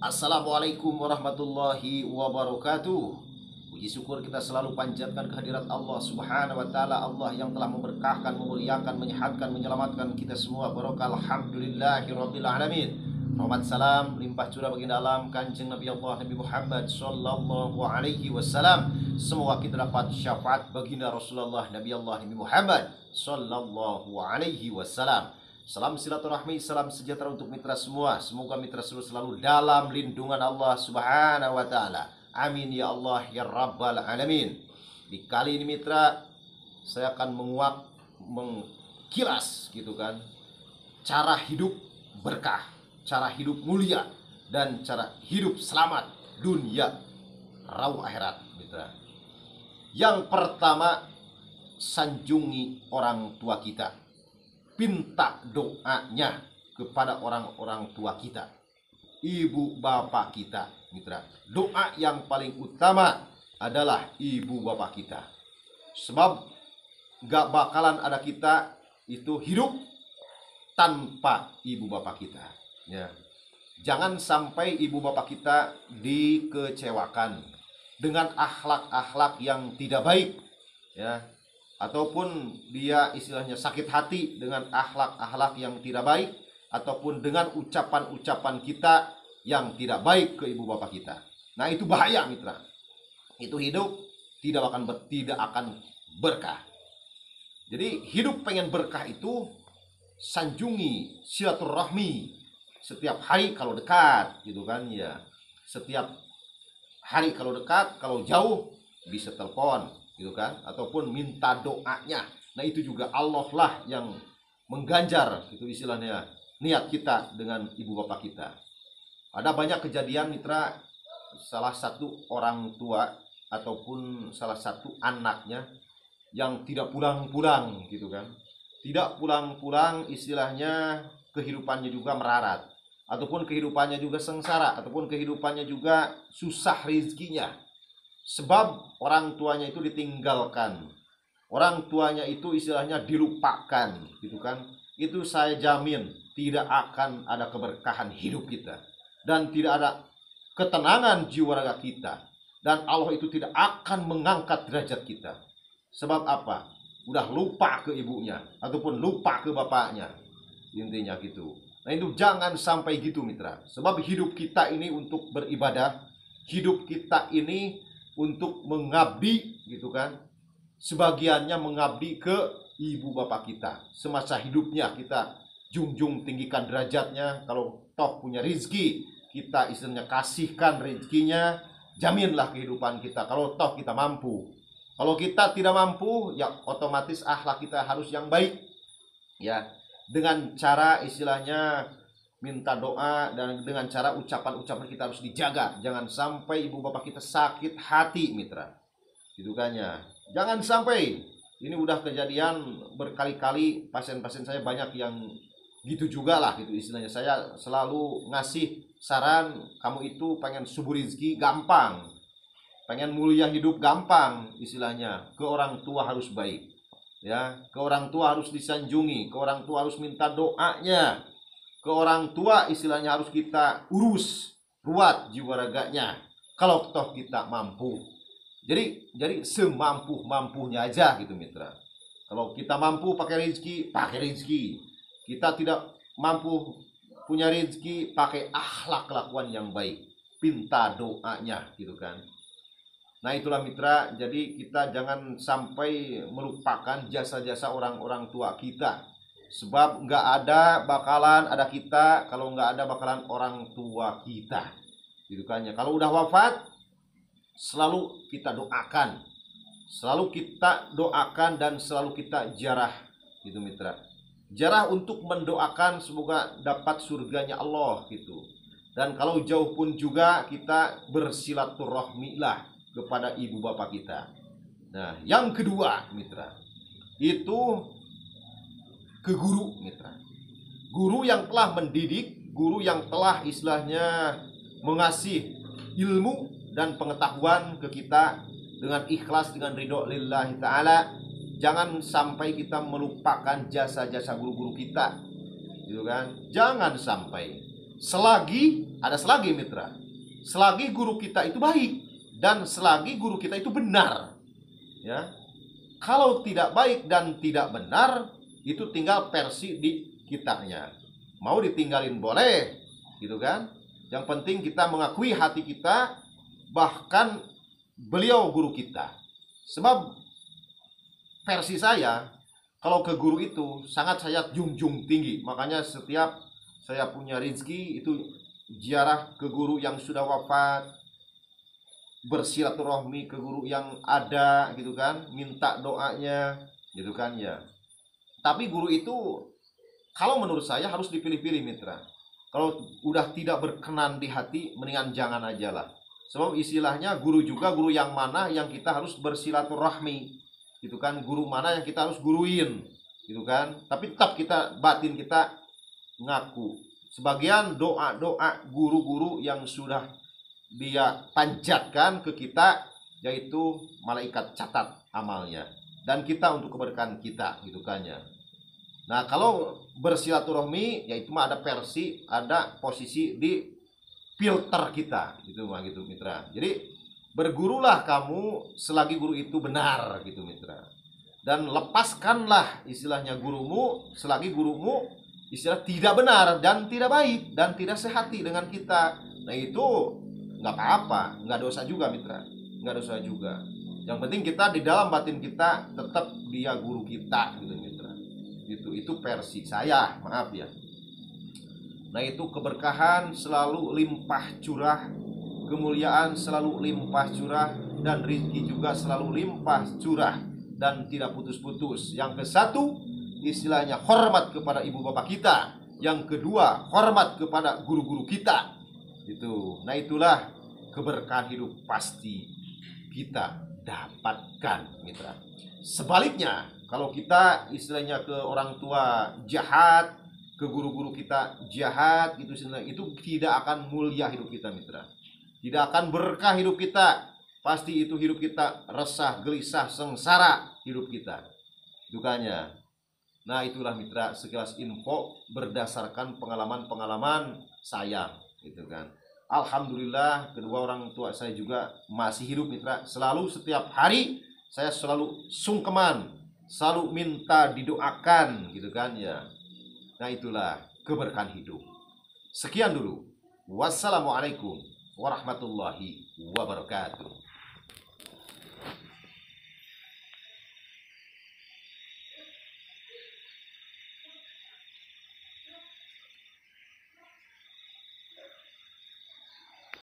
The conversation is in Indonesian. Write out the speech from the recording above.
Assalamualaikum warahmatullahi wabarakatuh. Puji syukur kita selalu panjatkan kehadirat Allah Subhanahu wa taala, Allah yang telah memberkahkan, memuliakan, menyehatkan, menyelamatkan kita semua. Barokah alhamdulillahirabbil alamin. Rahmat salam limpah curah baginda alam Kanjeng Nabi Allah Nabi Muhammad sallallahu alaihi wasallam. Semoga kita dapat syafaat baginda Rasulullah Nabi Allah Nabi Muhammad sallallahu alaihi wasallam. Salam silaturahmi, salam sejahtera untuk mitra semua. Semoga mitra selalu dalam lindungan Allah Subhanahu wa taala. Amin ya Allah ya rabbal alamin. Di kali ini mitra, saya akan mengkilas gitu kan, cara hidup berkah, cara hidup mulia, dan cara hidup selamat dunia rauh akhirat mitra. Yang pertama, sanjungi orang tua kita. Minta doanya kepada orang-orang tua kita, ibu bapak kita mitra. Doa yang paling utama adalah ibu bapak kita. Sebab gak bakalan ada kita itu hidup tanpa ibu bapak kita ya. Jangan sampai ibu bapak kita dikecewakan dengan akhlak-akhlak yang tidak baik ya, ataupun dia istilahnya sakit hati dengan akhlak-akhlak yang tidak baik, ataupun dengan ucapan-ucapan kita yang tidak baik ke ibu bapak kita. Nah itu bahaya mitra. Itu hidup tidak akan berkah. Jadi hidup pengen berkah itu sanjungi silaturahmi setiap hari kalau dekat gitu kan ya. Setiap hari kalau dekat, kalau jauh bisa telepon gitu kan, ataupun minta doanya. Nah itu juga Allah lah yang mengganjar itu istilahnya niat kita dengan ibu bapak kita. Ada banyak kejadian mitra, salah satu orang tua ataupun salah satu anaknya yang tidak pulang-pulang gitu kan, tidak pulang-pulang, istilahnya kehidupannya juga merarat, ataupun kehidupannya juga sengsara, ataupun kehidupannya juga susah rezekinya. Sebab orang tuanya itu ditinggalkan, orang tuanya itu istilahnya dilupakan gitu kan. Itu saya jamin tidak akan ada keberkahan hidup kita, dan tidak ada ketenangan jiwa raga kita, dan Allah itu tidak akan mengangkat derajat kita. Sebab apa? Udah lupa ke ibunya ataupun lupa ke bapaknya, intinya gitu. Nah itu jangan sampai gitu mitra. Sebab hidup kita ini untuk beribadah, hidup kita ini untuk mengabdi gitu kan. Sebagiannya mengabdi ke ibu bapak kita. Semasa hidupnya kita junjung tinggikan derajatnya. Kalau toh punya rezeki, kita istilahnya kasihkan rezekinya, jaminlah kehidupan kita. Kalau toh kita mampu. Kalau kita tidak mampu, ya otomatis akhlak kita harus yang baik ya, dengan cara istilahnya minta doa, dan dengan cara ucapan-ucapan kita harus dijaga. Jangan sampai ibu bapak kita sakit hati mitra gitu kan ya. Jangan sampai. Ini udah kejadian berkali-kali, pasien-pasien saya banyak yang gitu juga lah gitu istilahnya. Saya selalu ngasih saran, kamu itu pengen subur rezeki gampang, pengen mulia hidup gampang istilahnya. Ke orang tua harus baik ya, ke orang tua harus disanjungi, ke orang tua harus minta doanya, ke orang tua istilahnya harus kita urus ruat jiwa raganya kalau toh kita mampu. Jadi semampu-mampunya aja gitu mitra. Kalau kita mampu pakai rezeki. Kita tidak mampu punya rezeki, pakai akhlak kelakuan yang baik, pinta doanya gitu kan. Nah itulah mitra, jadi kita jangan sampai melupakan jasa-jasa orang-orang tua kita. Sebab nggak ada bakalan ada kita kalau nggak ada bakalan orang tua kita gitu kan ya. Kalau udah wafat, selalu kita doakan, dan selalu kita ziarah gitu mitra. Ziarah untuk mendoakan semoga dapat surganya Allah gitu. Dan kalau jauh pun juga kita bersilaturahmi lah kepada ibu bapak kita. Nah yang kedua mitra, itu ke guru mitra. Guru yang telah mendidik, guru yang telah istilahnya mengasih ilmu dan pengetahuan ke kita dengan ikhlas, dengan ridho lillahi ta'ala. Jangan sampai kita melupakan jasa-jasa guru-guru kita gitu kan. Jangan sampai. selagi mitra, selagi guru kita itu baik dan selagi guru kita itu benar, ya. Kalau tidak baik dan tidak benar, itu tinggal versi di kitanya. Mau ditinggalin boleh, gitu kan? Yang penting kita mengakui hati kita, bahkan beliau guru kita. Sebab versi saya, kalau ke guru itu sangat saya junjung tinggi. Makanya setiap saya punya rezeki itu ziarah ke guru yang sudah wafat, bersilaturahmi ke guru yang ada, gitu kan, minta doanya, gitu kan ya. Tapi guru itu kalau menurut saya harus dipilih-pilih mitra. Kalau udah tidak berkenan di hati, mendingan jangan aja lah. Sebab istilahnya guru juga guru yang mana yang kita harus bersilaturahmi, gitu kan, guru mana yang kita harus guruin, gitu kan. Tapi tetap kita batin kita ngaku. Sebagian doa-doa guru-guru yang sudah dia panjatkan ke kita, yaitu malaikat catat amalnya dan kita untuk keberkahan kita, gitu kan ya. Nah, kalau bersilaturahmi yaitu mah ada versi, ada posisi di filter kita, gitu mah, gitu mitra. Jadi bergurulah kamu selagi guru itu benar, gitu mitra. Dan lepaskanlah istilahnya gurumu selagi gurumu istilah tidak benar dan tidak baik dan tidak sehati dengan kita. Nah, itu nggak apa-apa, nggak dosa juga mitra, nggak dosa juga. Yang penting kita di dalam batin kita tetap dia guru kita, gitu mitra. Itu versi saya, maaf ya. Nah, itu keberkahan selalu limpah curah, kemuliaan selalu limpah curah, dan rezeki juga selalu limpah curah dan tidak putus-putus. Yang ke satu istilahnya hormat kepada ibu bapak kita, yang kedua hormat kepada guru-guru kita. Itu. Nah, itulah keberkahan hidup pasti kita dapatkan mitra. Sebaliknya, kalau kita istilahnya ke orang tua jahat, ke guru-guru kita jahat, itu tidak akan mulia hidup kita mitra. Tidak akan berkah hidup kita. Pasti itu hidup kita resah, gelisah, sengsara hidup kita. Dukanya. Nah, itulah mitra sekilas info berdasarkan pengalaman-pengalaman saya, gitu kan. Alhamdulillah kedua orang tua saya juga masih hidup mitra. Selalu setiap hari saya selalu sungkeman, selalu minta didoakan, gitu kan ya. Nah, itulah keberkahan hidup. Sekian dulu. Wassalamualaikum warahmatullahi wabarakatuh.